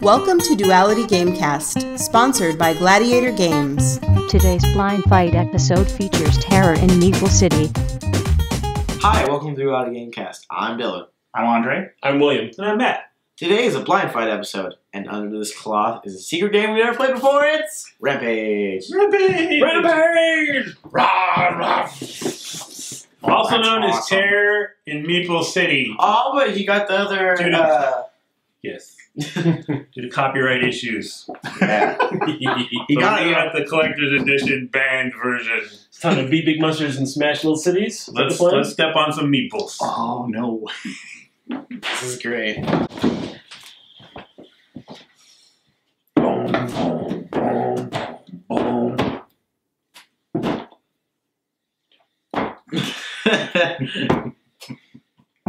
Welcome to Duality Gamecast, sponsored by Gladiator Games. Today's Blind Fight episode features terror in Meeple City. Hi, welcome to Duality Gamecast. I'm Dylan. I'm Andre. I'm William. And I'm Matt. Today is a blind fight episode, and under this cloth is a secret game we've never played before. It's Rampage. Rampage! Rampage! Rah, rah. Also known as awesome. Terror in Meeple City. Oh, but he got the other. Yes. Due to copyright issues. Yeah. He got the collector's edition banned version. It's time to beat big monsters and smash little cities. Let's step on some meeples. Oh, no. This is great.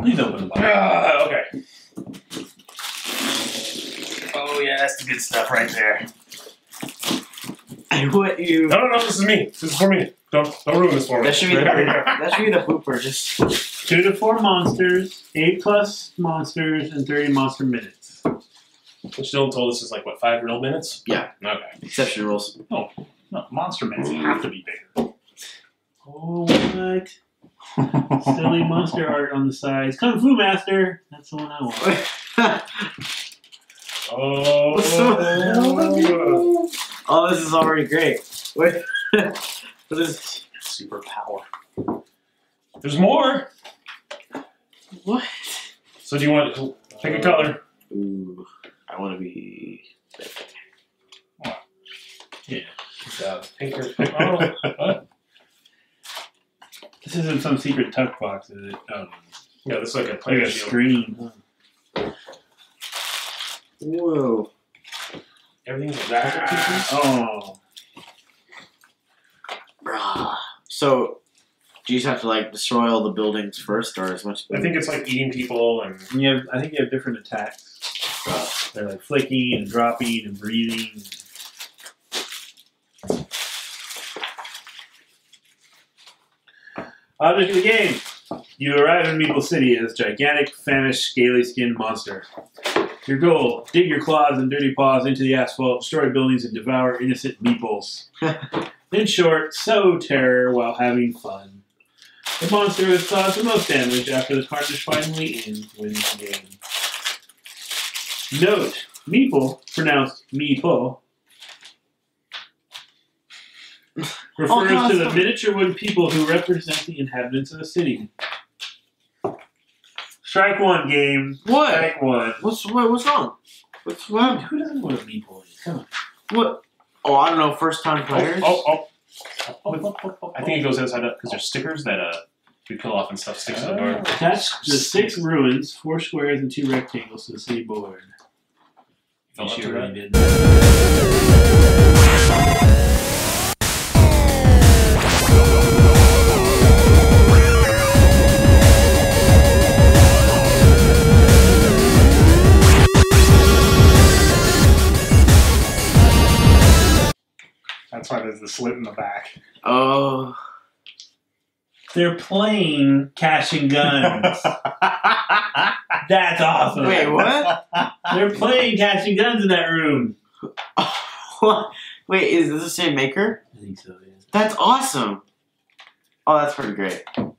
Please open the box. Okay. Oh, yeah, that's the good stuff right there. I want you. No, this is me. This is for me. Don't ruin this for me. That should be the blooper. Just 2 to 4 monsters, 8+ monsters, and 30 monster minutes. Which Dylan told us is like, what, 5 real minutes? Yeah. Okay. exception rules. No, monster minutes have to be bigger. Oh, what? Silly monster art on the sides. Kung Fu Master. That's the one I want. Oh. What's the- Oh, this is already great. Wait. What is Superpower. There's more. what? So do you want to pick a color? Ooh, I want to be. Pink or oh, what? This isn't some secret tuck box, is it? Oh, Yeah, this is like a like player a shield. screen. Whoa. Everything's exactly pieces. Oh. Bruh. So, do you just have to like destroy all the buildings first, or as much? I think it's like eating people and I think you have different attacks. They're like flicking and dropping and breathing. Object of the game. You arrive in Meeple City as a gigantic, famished, scaly-skinned monster. Your goal, dig your claws and dirty paws into the asphalt, destroy buildings, and devour innocent meeples. In short, sow terror while having fun. The monster has caused the most damage after the carnage finally ends wins the game. Note, Meeple, pronounced Meeple, refers to the miniature wooden people who represent the inhabitants of the city. Strike one, game. What? Strike one. What's wrong? What's wrong? Who doesn't know what a meeple is? Come on. What? Oh, I don't know. First time players. oh. I think it goes outside up because there's stickers that we peel off and stuff sticks to the door. Attach the 6 ruins, 4 squares, and 2 rectangles to the city board. Fell up She to already that. did that. That's why there's the slit in the back. Oh. They're playing cash and guns. That's awesome. Wait, what? They're playing cash and guns in that room. What? Wait, is this the same maker? I think so, yeah. That's awesome. Oh, that's pretty great. It'd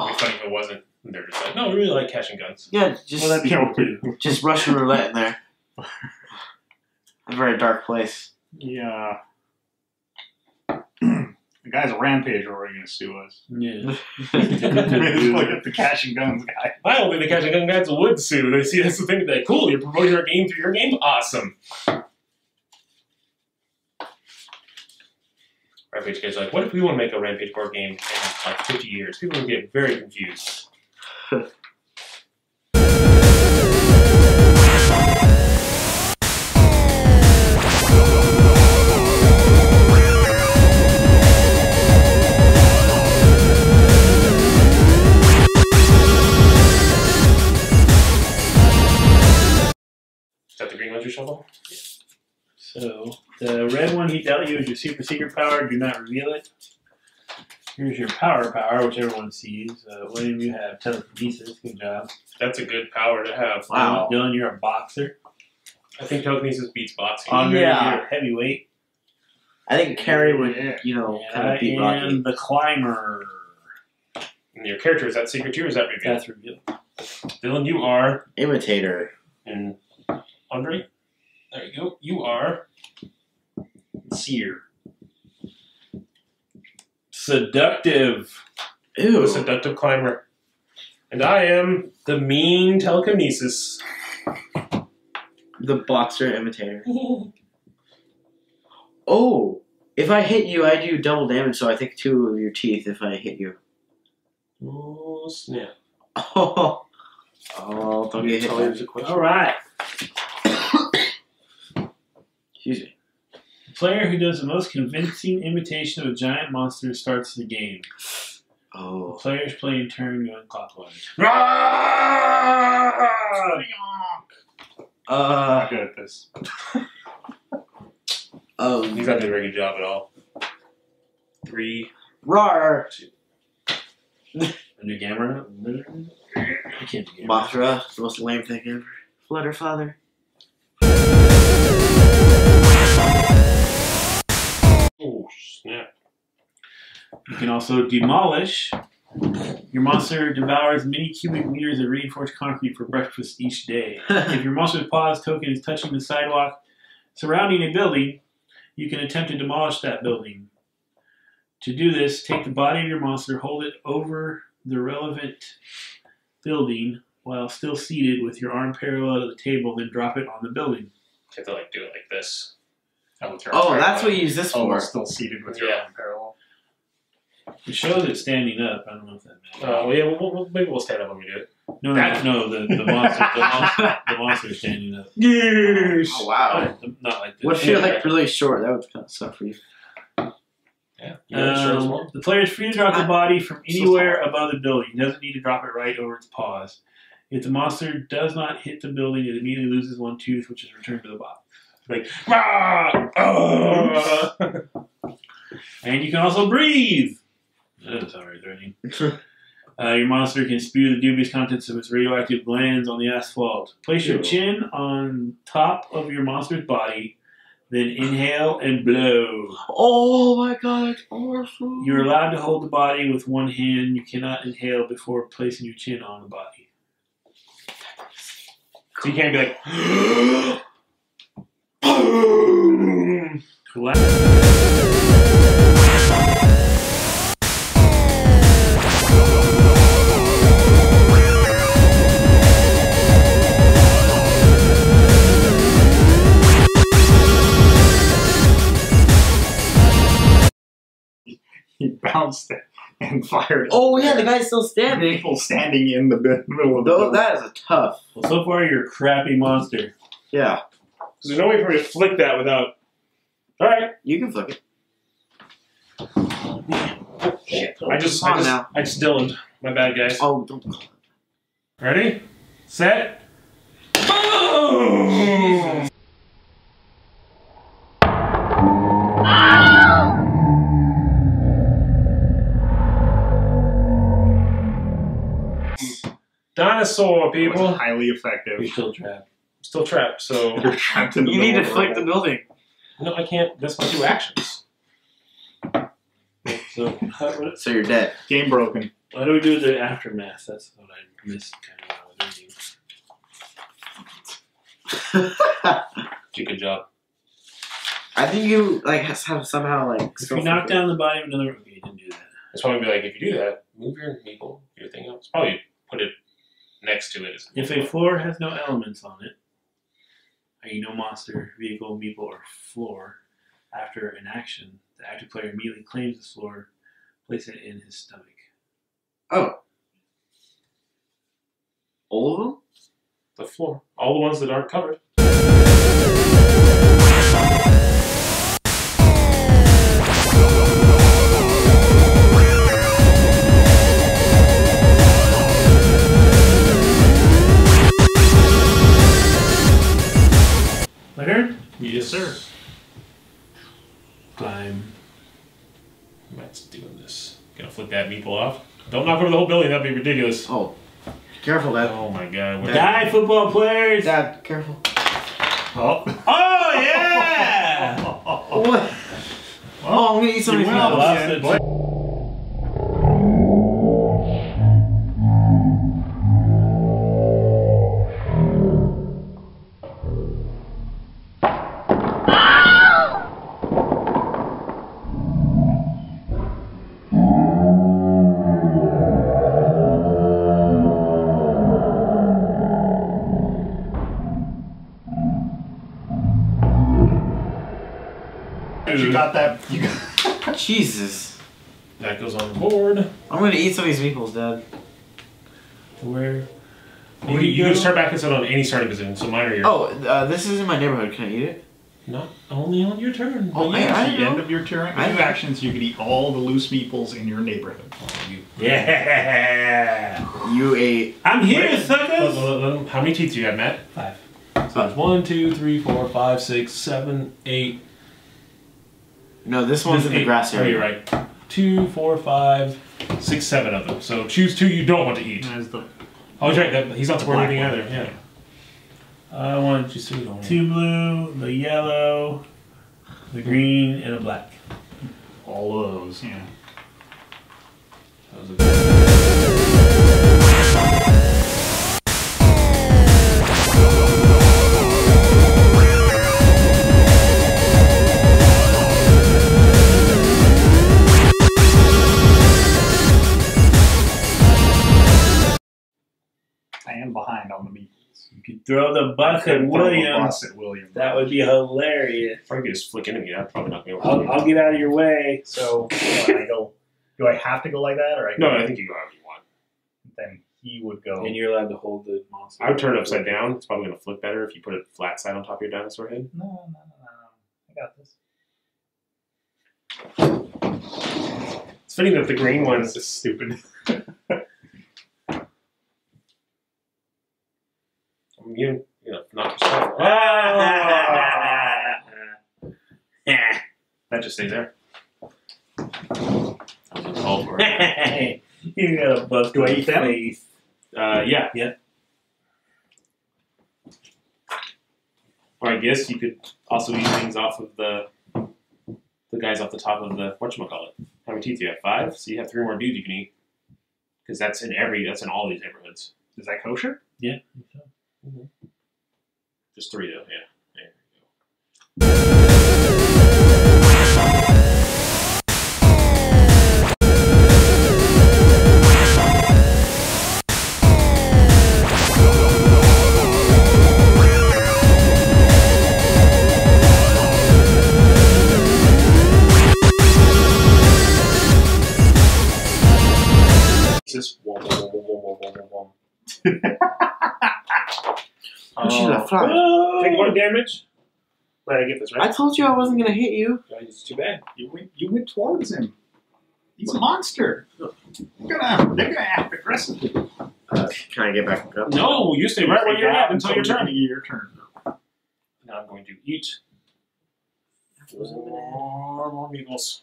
be funny if it wasn't. They're just like, no, we really like cash and guns. Yeah, just Well, that'd be cool, too. just Russian roulette in there. A very dark place. Yeah. The guy's a Rampage already going to sue us. Yeah. Look at the cash and guns guy. I don't think the cash and gun guys would sue. They see that's the thing. They're like, cool, you're promoting our game through your game? Awesome. Rampage guys are like, what if we want to make a Rampage board game in like 50 years? People would get very confused. Is that the green ones you shuffle? Yeah. So, the red one he dealt you is your super secret power. Do not reveal it. Here's your power, which everyone sees. William, you have telekinesis. Good job. That's a good power to have. Wow. Dylan, you're a boxer. I think telekinesis beats boxing. Andre, Yeah. you're a heavyweight. I think Carrie would, you know, kind of beat Rocky. And the climber. And your character, is that secret too, or is that revealed? That's revealed. Dylan, you are. Imitator. And Andre, there you go. You are. Seer. Seductive. Ew. The seductive climber. And I am the mean telekinesis. The boxer imitator. Oh, if I hit you, I do double damage, so I think 2 of your teeth if I hit you. Oh, snap. Oh, don't get hit. All right. Excuse me. The player who does the most convincing imitation of a giant monster starts the game. The Oh. players play in turn going clockwise. Not good at this. He's not doing a very good job at all. 3. Rar. And your camera? I can't do camera. Mothra, the most lame thing ever. Flutter father. Oh, snap. You can also demolish. Your monster devours many cubic meters of reinforced concrete for breakfast each day. If your monster's paws token is touching the sidewalk surrounding a building, you can attempt to demolish that building. To do this, take the body of your monster, hold it over the relevant building while still seated with your arm parallel to the table, then drop it on the building. You have to like do it like this. Oh, that's what you use this for. Still seated with your Yeah. arm parallel. It shows it standing up. I don't know if that matters. Well, yeah, maybe we'll stand up when we do it. No, the monster's standing up. Yes. Oh, wow. Not like this. What if you're like really short? That would kind of suck for you. Yeah. Sure as well. The player is free to drop the body from anywhere above the building. He doesn't need to drop it right over its paws. If the monster does not hit the building, it immediately loses 1 tooth, which is returned to the box. Like, ah! And you can also breathe. That is already threatening. Your monster can spew the dubious contents of its radioactive glands on the asphalt. Place your chin on top of your monster's body, then inhale and blow. Oh my god, it's awesome. You're allowed to hold the body with one hand. You cannot inhale before placing your chin on the body. So you can't be like, He bounced it and fired. Oh yeah, the guy's still standing. People standing in the middle of the building. That is a tough. Well, so far you're a crappy monster. Yeah. there's no way for me to flick that without. Alright. You can flip it. Shit. I just Dylan'd. My bad, guys. Oh, don't. Ready? Set. Boom! Dinosaur, It was people. highly effective. You're still trapped. Still trapped, so. You're trapped in the You need middle to of flick the rubble. building. No, I can't. That's my 2 actions. So So you're dead. Game broken. what do we do with the aftermath? That's what I missed kind of what I was reading. Good job. I think you like have somehow like. If you knock down the body of another, okay, you didn't do that. It's probably be like, if you do that, move your Meeple, your thing up. It's probably put it next to it. If a floor has no elements on it, i.e. no monster, vehicle, meeple, or floor, after an action, the active player immediately claims this floor, place it in his stomach. Oh. All of them? The floor. All the ones that aren't covered. My turn? Yes, sir. Climb. Matt's doing this. Gonna flip that meeple off. Don't knock over the whole building. That'd be ridiculous. Oh, careful, Dad. Oh my god. Die, football players! Dad, careful. Oh. Oh, yeah! What? Oh, I'm gonna eat somebody's You will. Lost Yeah, it. boy. You got that. You got Jesus. That goes on the board. I'm gonna eat some of these meatballs, Dad. Where? Where You you can go? start back and set on any starting position, so mine are yours. Oh, this is in my neighborhood. Can I eat it? Not only on your turn. Oh, but I at didn't the end know. of your turn, I two didn't- actions, you can eat all the loose meeples in your neighborhood. Yeah! You ate. I'm here, Wait, suckers! How many teeth do you have, Matt? 5. So there's 1, 2, 3, 4, 5, 6, 7, 8. No, this one's in the Eight. grass Oh, area. you're right. 2, 4, 5, 6, 7 of them. So choose 2 you don't want to eat. As the Oh, he's right. He's not supporting Black anything one. either. Yeah. I want Just so you don't. 2 blue, the yellow, the green, and a black. all of those, yeah. That was a good. I am behind on the meeples. You could throw the buck at Throw the William. bus at William. That would be hilarious. If I could just flick into me, that'd probably knock me over. I'll get out of your way. So I go. Do I have to go like that, or I? No, go, I think you go however you want. Then he would go. And you're allowed to hold the monster. I would turn it upside down. It's probably going to flip better if you put it flat side on top of your dinosaur head. No. I got this. It's fitting that the green one This is stupid. you know, knock yourself. That just stays there. I was gonna call for it. You got a bust. Do I eat them? face. Yeah. Yeah. Or I guess you could also eat things off of the guys off the top of the whatchamacallit. How many teeth do you have? 5? So you have 3 more dudes you can eat. Because that's in all these neighborhoods. Is that kosher? Yeah. Just 3 though, yeah. There Just wom, wom, wom, wom, wom, wom, wom. Oh, she's a fly. Take 1 damage. Right, I get this, I right? told you I wasn't gonna hit you. It's too bad. You went towards him. He's a monster. They're gonna act aggressively. Can I get back up? No, you stay right where you're at until your turn. Your turn. Now I'm going to eat 4 more meatballs.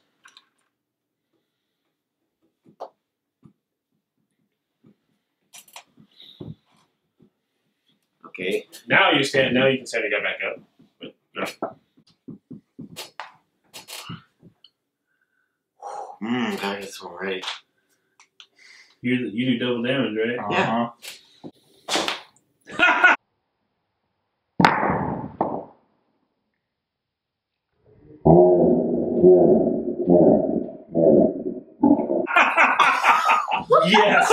Okay. Now you stand. Now you can stand and get back up. But no. Gotta get this one ready. You do double damage, right? Yeah. Yes.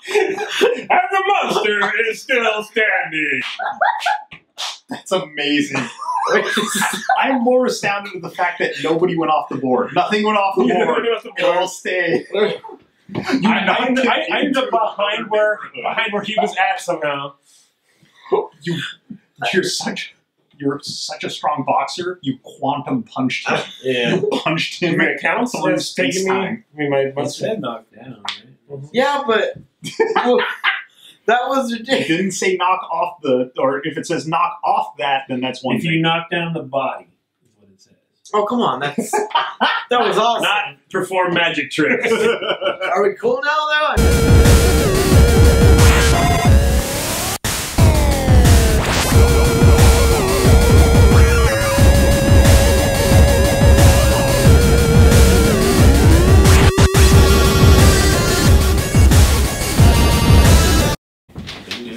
And the monster is still standing. That's amazing. I'm more astounded at the fact that nobody went off the board. Nothing went off the board. It all stayed. I ended up behind where he was at somehow. You're such a strong boxer. You quantum punched him. Yeah. You punched him. It counts through as taking me. space-time. I mean, my It's monster. been knocked down, right? Yeah, but that was It ridiculous. didn't say knock off or if it says knock off that, then that's one If thing. you knock down the body, is what it says. Oh, come on. That was awesome. Not perform magic tricks. Are we cool now, though?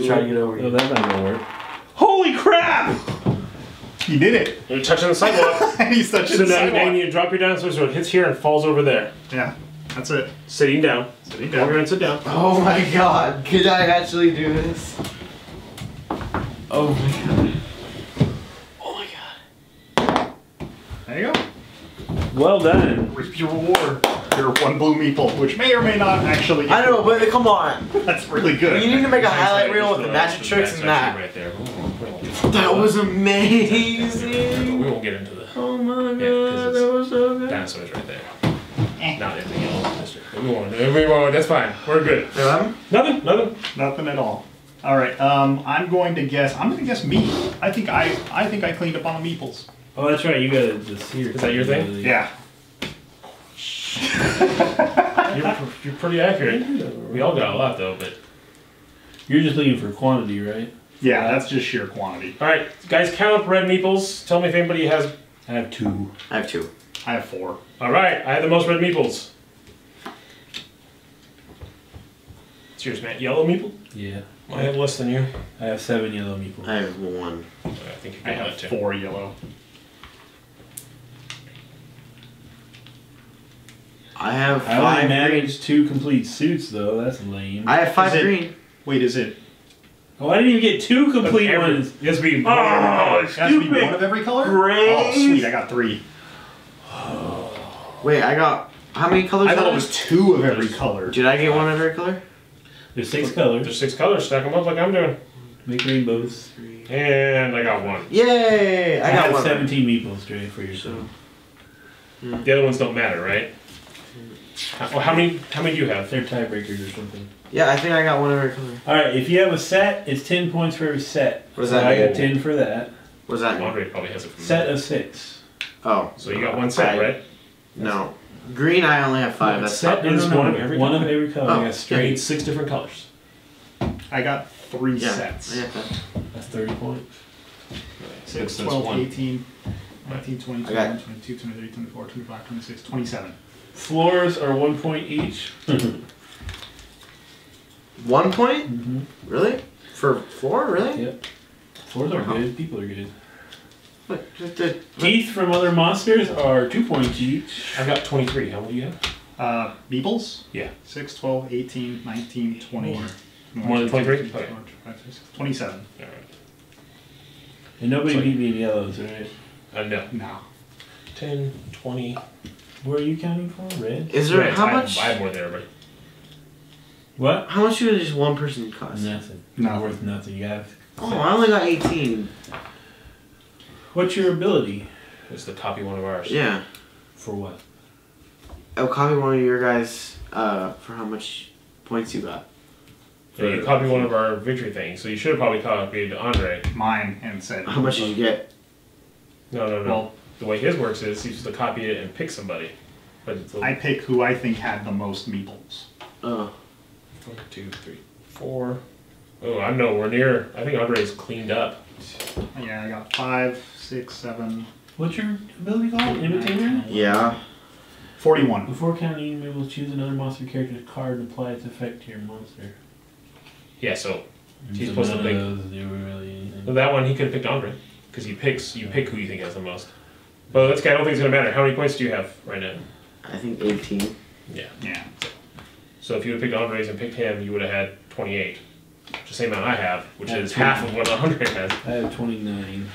Try to get over Oh, here. that's not gonna work. Holy crap! He did it. You're touching the sidewalk. He's touching So the now you sidewalk. need to drop your dinosaur so it hits here and falls over there. Yeah, that's it. Sitting down. Sitting Go over down. and sit down. Oh my god. Could I actually do this? Oh my god. Oh my god. There you go. Well done. Reap your reward. Your one blue meeple, which may or may not actually. I know, but come on. That's really good. You need to make a Nice highlight way, reel just with the relax magic with tricks the and magic that. right there. That was We amazing. won't get into the Oh my god, Yeah, 'cause that was so good. dinosaurs right there. Not in the yellow district. We won't. That's fine. We're good. Nothing. Nothing at all. All right. I'm going to guess meat. I think I cleaned up on the meeples. Oh, that's right. You got it just here. Is that your thing? Yeah. You're pretty accurate. We all got a lot though, but. You're just looking for quantity, right? Yeah, that's just sheer quantity. All right, guys, count up red meeples. Tell me if anybody has. I have 2. I have 2. I have 4. All right, I have the most red meeples. Cheers, Matt. Yellow meeple? Yeah. I have less than you. I have 7 yellow meeples. I have 1. I think you I got have that too. 4 yellow. I have 5 I only green. managed 2 complete suits, though. That's lame. I have 5 Is it- green. Wait, is it? Oh, I didn't even get 2 complete ones. It has to be. Oh, It has to be stupid. one of every color? Great. Oh, sweet. I got 3. Wait, I got... How many colors? I thought are it was 2 of every color. Did I get 1 of every color? There's 6 colors. There's 6 colors. Stack them up like I'm doing. Make rainbows. And I got 1. Yay! I got have 1. 17 meeples, Dre, for yourself. The other ones don't matter, right? How many do you have? They're tiebreakers or something. Yeah, I think I got 1 of every color. Alright, if you have a set, it's 10 points for every set. What does So that I mean? got 10 for that. What does that mean? Andre probably has it from Set of 6. Oh. So you got 1 set, right? No. Green, I only have 5. That's set top. is one of every color. Oh, I got You straight. need 6 different colors. I got 3 Yeah, sets. I got that. That's 30 points. 6, That's 12, one. 18, 19, 20, I got- 21, 22, 23, 24, 25, 26, 27. Floors are 1 point each. 1 point? Mm-hmm. Really? For 4? Really? Yep. Floors are good. People are good. What? Teeth from other monsters are 2 points each. I've got 23. How many do you have? Meeples? Yeah. 6, 12, 18, 19, 20. More than 23? 27. Alright. And nobody So- beat me in yellows, right? No. No. 10, 20. Where are you counting for? Red? Is there... Reds. How I much... have more than everybody. What? How much would just 1 person cost? Nothing. No. Worth nothing. You have. Oh, I only got 18. What's your ability? It's to copy one of ours. Yeah. For what? I'll copy one of your guys for how much points you got. Yeah, you copied one of our victory things, so you should have probably copied Andre. Mine and said. How much did you get? No. Well, The way his works is he's supposed to copy it and pick somebody. But it's I pick who I think had the most meeples. Oh. 1, 2, 3, 4. Oh, I'm nowhere near. I think Andre's cleaned up. Yeah, I got 5, 6, 7, What's your ability called? Imitator? Yeah. 41. Before counting, you will choose another monster character's card and apply its effect to your monster. Yeah, so he's So supposed to none think. of those do really anything. So that one he could have picked Andre because you pick who you think has the most. But that's I don't think it's gonna matter. How many points do you have right now? I think 18. Yeah. Yeah. So if you would have picked Andre's and picked him, you would have had 28. Which is the same amount I have, which I have is half of what Andre has. I have 29.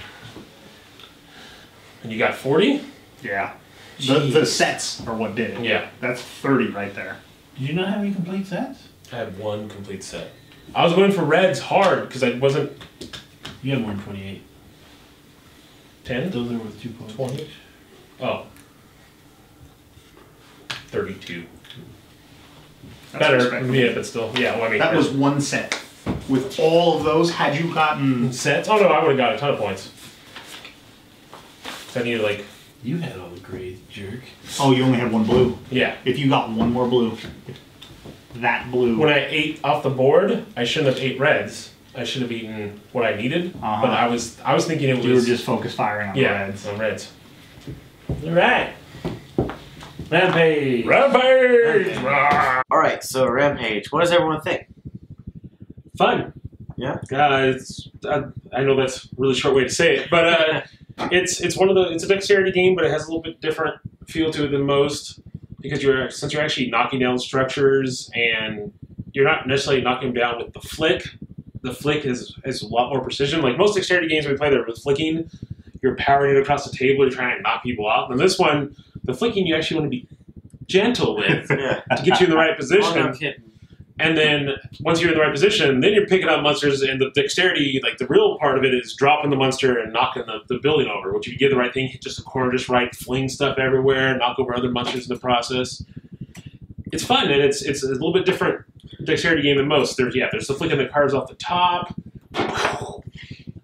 And you got 40? Yeah. The sets are what did it. Yeah. That's 30 right there. Did you not have any complete sets? I had 1 complete set. I was going for reds hard because I wasn't You have more than 28. 10? Those are worth 2 points. 20? Oh. 32. That's Better, respectable. yeah, but still. Yeah, well, I mean, That was 1 set. With all of those, had you gotten... sets. Oh no, I would have got a ton of points. So I needed like You had all the grays, jerk. Oh, you only had one blue. Yeah. If you got one more blue, that blue. When I ate off the board, I shouldn't have ate reds. I should have eaten what I needed. But I was thinking it was. You were just focus firing on reds. On reds. All right. Rampage. Rampage. All right, so Rampage. What does everyone think? Fun. Yeah. I know that's a really short way to say it, but it's a dexterity game, but it has a little bit different feel to it than most because since you're actually knocking down structures and you're not necessarily knocking them down with the flick. The flick has a lot more precision. Like most dexterity games we play, they're with flicking. You're powering it across the table. You're trying to knock people off. And this one, the flicking you actually want to be gentle with to get you in the right position. Oh, no kidding. And then once you're in the right position, then you're picking up monsters, and the dexterity, like the real part of it, is dropping the monster and knocking the building over. Which if you get the right thing, hit just the corner just right, fling stuff everywhere, knock over other monsters in the process. It's fun, and it's a little bit different dexterity game than most. There's the flicking the cards off the top,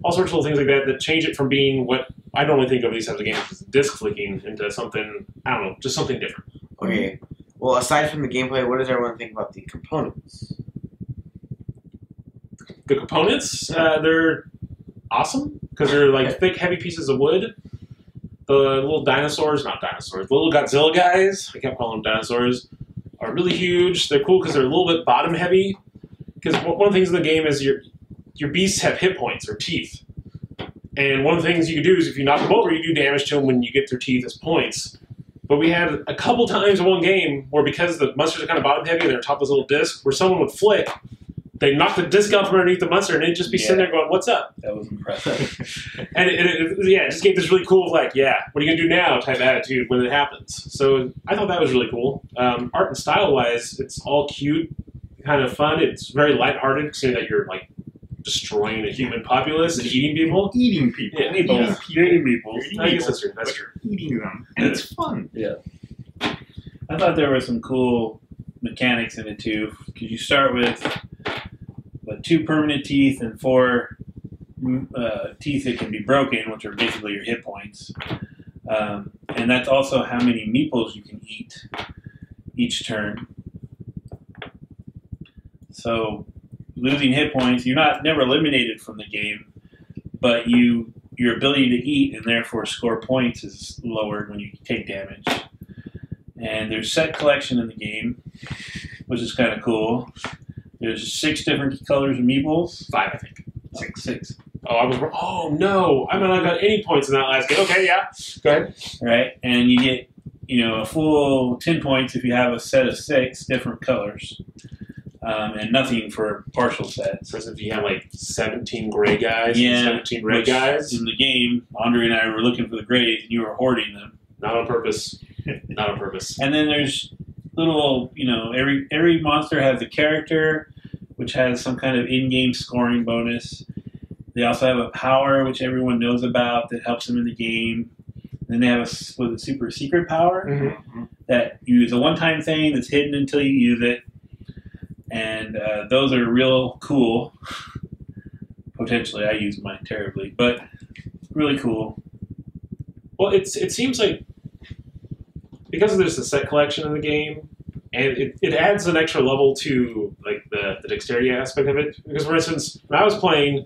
all sorts of little things like that change it from being what I normally think of these types of games as disc flicking into something, I don't know, just something different. Okay. Well, aside from the gameplay, what does everyone think about the components? The components, they're awesome because they're like thick, heavy pieces of wood. The little dinosaurs, not dinosaurs, the little Godzilla guys, I kept calling them dinosaurs, are really huge. They're cool because they're a little bit bottom heavy. Because one of the things in the game is your beasts have hit points or teeth. And one of the things you can do is if you knock them over, you do damage to them when you get their teeth as points. But we had a couple times in one game where because the monsters are kind of bottom heavy and they're top of this little disc, where someone would flick, they'd knock the disc out from underneath the monster and they'd just be sitting there going, "What's up?" That was impressive. And it just gave this really cool, like, yeah, what are you going to do now type attitude when it happens. So I thought that was really cool. Art and style-wise, it's all cute, kind of fun. It's very lighthearted, considering that you're, like, destroying a human populace and eating people. Eating people. Yeah, eating people. I guess that's true. That's true. Eating them. And it's fun. Yeah. I thought there were some cool mechanics in it, too, because you start with 2 permanent teeth and 4 teeth that can be broken, which are basically your hit points. And that's also how many meeples you can eat each turn. So losing hit points, you're never eliminated from the game, but your ability to eat and therefore score points is lowered when you take damage. And there's set collection in the game, which is kind of cool. There's 6 different colors of meeples. 5, I think. 6. Oh, I was wrong. Oh, no. I might not have got any points in that last game. Okay, yeah. Go ahead. Right, and you get, a full 10 points if you have a set of 6 different colors. And nothing for partial sets. So if you have like 17 gray guys and 17 red guys. In the game, Andre and I were looking for the grays and you were hoarding them. Not on purpose. Not on purpose. And then there's little, every monster has a character which has some kind of in-game scoring bonus. They also have a power which everyone knows about that helps them in the game. And then they have a super secret power that you use a one-time thing that's hidden until you use it. And those are real cool. Potentially, I use mine terribly, but really cool. Well, it seems like because there's a set collection in the game, and it adds an extra level to like the dexterity aspect of it. Because for instance, when I was playing,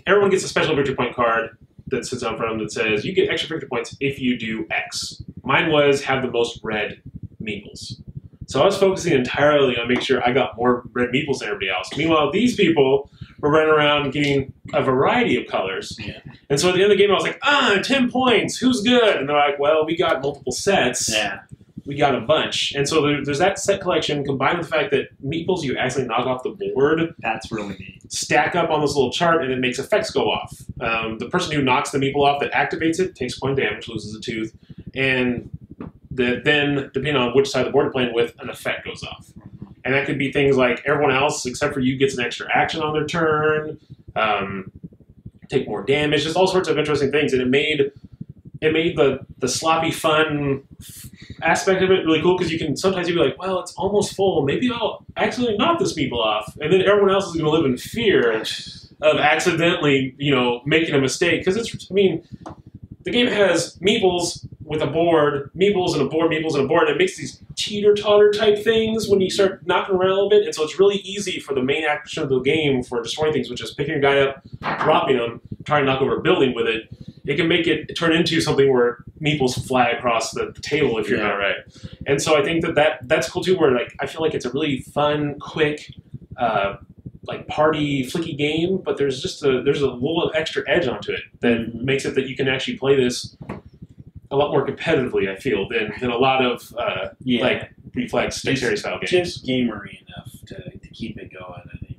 everyone gets a special victory point card that sits out front of them that says you get extra victory points if you do X. Mine was have the most red meeples. So I was focusing entirely on making sure I got more red meeples than everybody else. Meanwhile, these people were running around getting a variety of colors. Yeah. And so at the end of the game, I was like, 10 points, who's good? And they're like, well, we got multiple sets. Yeah. We got a bunch. And so there's that set collection combined with the fact that meeples you actually knock off the board. That's really neat. Stack up on this little chart and it makes effects go off. The person who knocks the meeple off that activates it takes 1 damage, loses a tooth. And then, depending on which side of the board you're playing with, an effect goes off. And that could be things like everyone else, except for you, gets an extra action on their turn, take more damage, just all sorts of interesting things. And it made the sloppy fun aspect of it really cool, because you can sometimes you'd be like, well, it's almost full, maybe I'll accidentally knock this people off. And then everyone else is going to live in fear of accidentally, making a mistake. Because the game has meeples with a board, meeples and a board, meeples and a board, and it makes these teeter-totter type things when you start knocking around a little bit, and so it's really easy for the main action of the game for destroying things, which is picking a guy up, dropping him, trying to knock over a building with it. It can make it turn into something where meeples fly across the table if you're not right. And so I think that's cool too, where like I feel like it's a really fun, quick, like party flicky game, but there's a little extra edge onto it that makes it that you can actually play this a lot more competitively, I feel, than a lot of like reflex dexterity style games. Just gamery enough to keep it going, I think.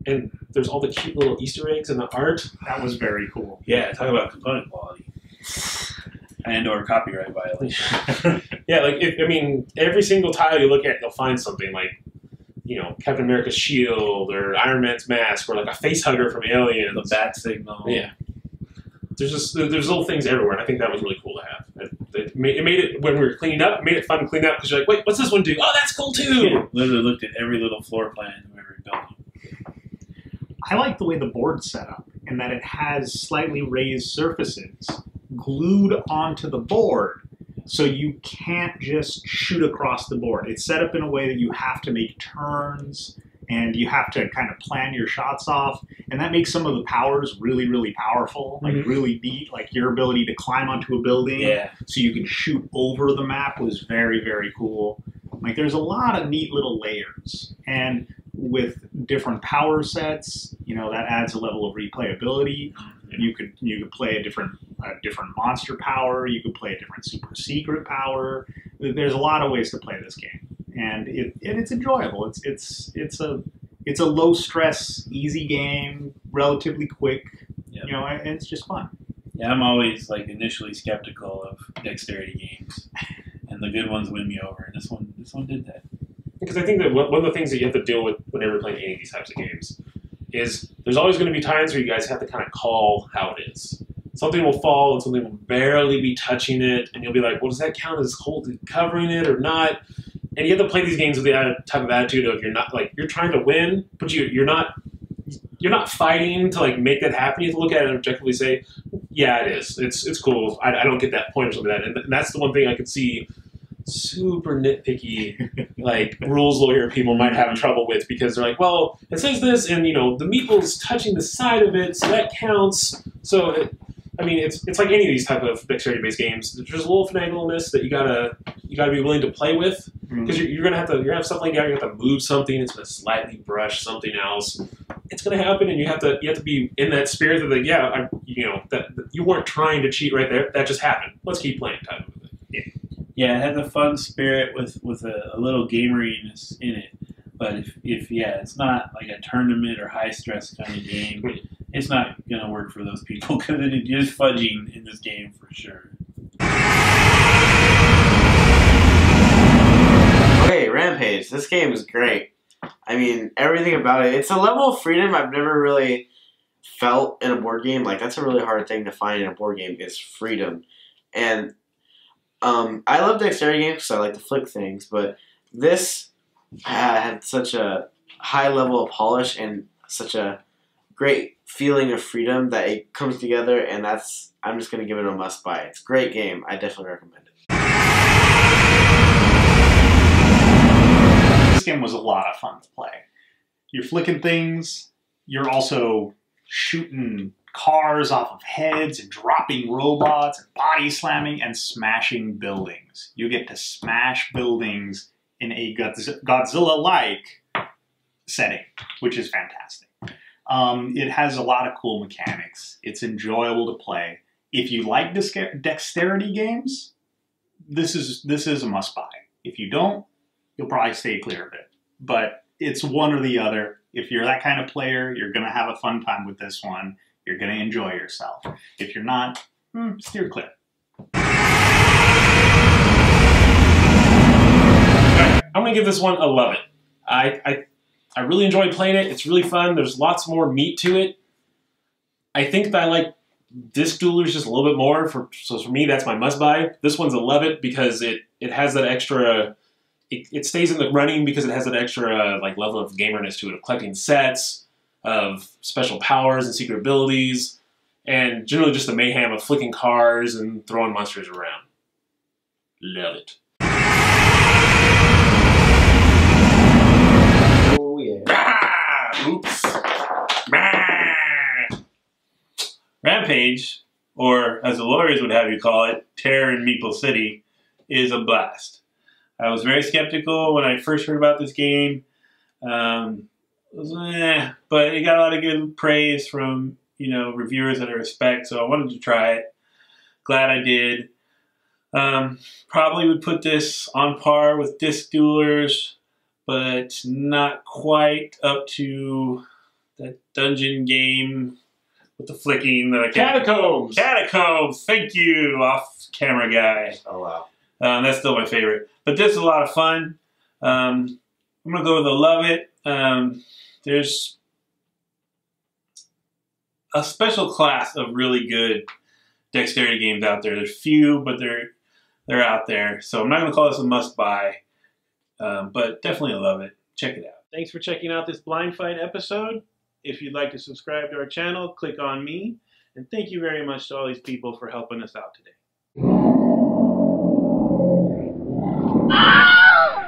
And there's all the cute little Easter eggs and the art. That was very cool. Yeah, talk about component quality. And or copyright violation. Yeah, like I mean, every single tile you look at, you'll find something like, you know, Captain America's shield or Iron Man's mask or like a face hugger from Alien. The bat signal. Yeah. There's little things everywhere, and I think that was really cool to have. It made it, when we were cleaning up, it made it fun to clean up because you're like, wait, what's this one do? Oh, that's cool too! Yeah, literally looked at every little floor plan of every building. I like the way the board's set up in that it has slightly raised surfaces glued onto the board, so you can't just shoot across the board. It's set up in a way that you have to make turns and you have to kind of plan your shots off, and that makes some of the powers really, really powerful, like really neat. Like your ability to climb onto a building so you can shoot over the map was very, very cool. Like there's a lot of neat little layers, and with different power sets, you know, that adds a level of replayability. You could play a different monster power. You could play a different super secret power. There's a lot of ways to play this game, and it's enjoyable. It's a low stress, easy game, relatively quick. You know, and it's just fun. Yeah, I'm always like initially skeptical of dexterity games, and the good ones win me over. And this one did that. Because I think that one of the things that you have to deal with whenever you're playing any of these types of games is there's always going to be times where you guys have to kind of call how it is. Something will fall and something will barely be touching it, and you'll be like, well, does that count as covering it or not? And you have to play these games with the type of attitude of you're trying to win, but you're not fighting to like make that happen. You have to look at it and objectively say, yeah, it is. It's cool. I don't get that point or something like that. And that's the one thing I could see super nitpicky, like rules lawyer people might have trouble with, because they're like, well, it says this, and you know, the meeple's touching the side of it, so that counts. So, I mean, it's like any of these type of dexterity-based games. There's a little finagliness that you gotta be willing to play with, because you're gonna have stuff like that. You have to move something. It's gonna slightly brush something else. It's gonna happen, and you have to be in that spirit of that you weren't trying to cheat right there. That just happened. Let's keep playing. Type of thing. Yeah. Yeah, it has a fun spirit with a little gameriness in it. But if it's not like a tournament or high stress kind of game, it's not gonna work for those people, because it is fudging in this game for sure. Okay, Rampage. This game is great. I mean, everything about it. It's a level of freedom I've never really felt in a board game. Like, that's a really hard thing to find in a board game, is freedom. And I love dexterity games because I like to flick things, but this had such a high level of polish and such a great feeling of freedom that it comes together, and I'm just going to give it a must buy. It's a great game. I definitely recommend it. This game was a lot of fun to play. You're flicking things. You're also shooting cars off of heads and dropping robots and body slamming and smashing buildings. You get to smash buildings in a Godzilla-like setting, which is fantastic. It has a lot of cool mechanics. It's enjoyable to play. If you like dexterity games, this is a must-buy. If you don't, you'll probably stay clear of it. But it's one or the other. If you're that kind of player, you're going to have a fun time with this one. You're going to enjoy yourself. If you're not, steer clear. I'm going to give this one a love it. I really enjoyed playing it. It's really fun. There's lots more meat to it. I think that I like Disc Duelers just a little bit more. So for me, that's my must-buy. This one's a love it because it has that extra... It stays in the running because it has that extra like level of gamerness to it, of collecting sets, of special powers and secret abilities. and generally just the mayhem of flicking cars and throwing monsters around. Love it. Oh yeah. Ah, oops. Ah. Rampage, or as the lawyers would have you call it, Terror in Meeple City, is a blast. I was very skeptical when I first heard about this game. But it got a lot of good praise from reviewers that I respect, so I wanted to try it. Glad I did. Probably would put this on par with Disc Duelers, but not quite up to that dungeon game with the flicking that I can't. Catacombs! Catacombs! Thank you, off-camera guy. Oh wow. That's still my favorite. But this is a lot of fun. I'm going to go with a love it. There's a special class of really good dexterity games out there. There's few, but they're out there. So I'm not going to call this a must-buy, but definitely a love it. Check it out. Thanks for checking out this Blind Fight episode. If you'd like to subscribe to our channel, click on me. And thank you very much to all these people for helping us out today.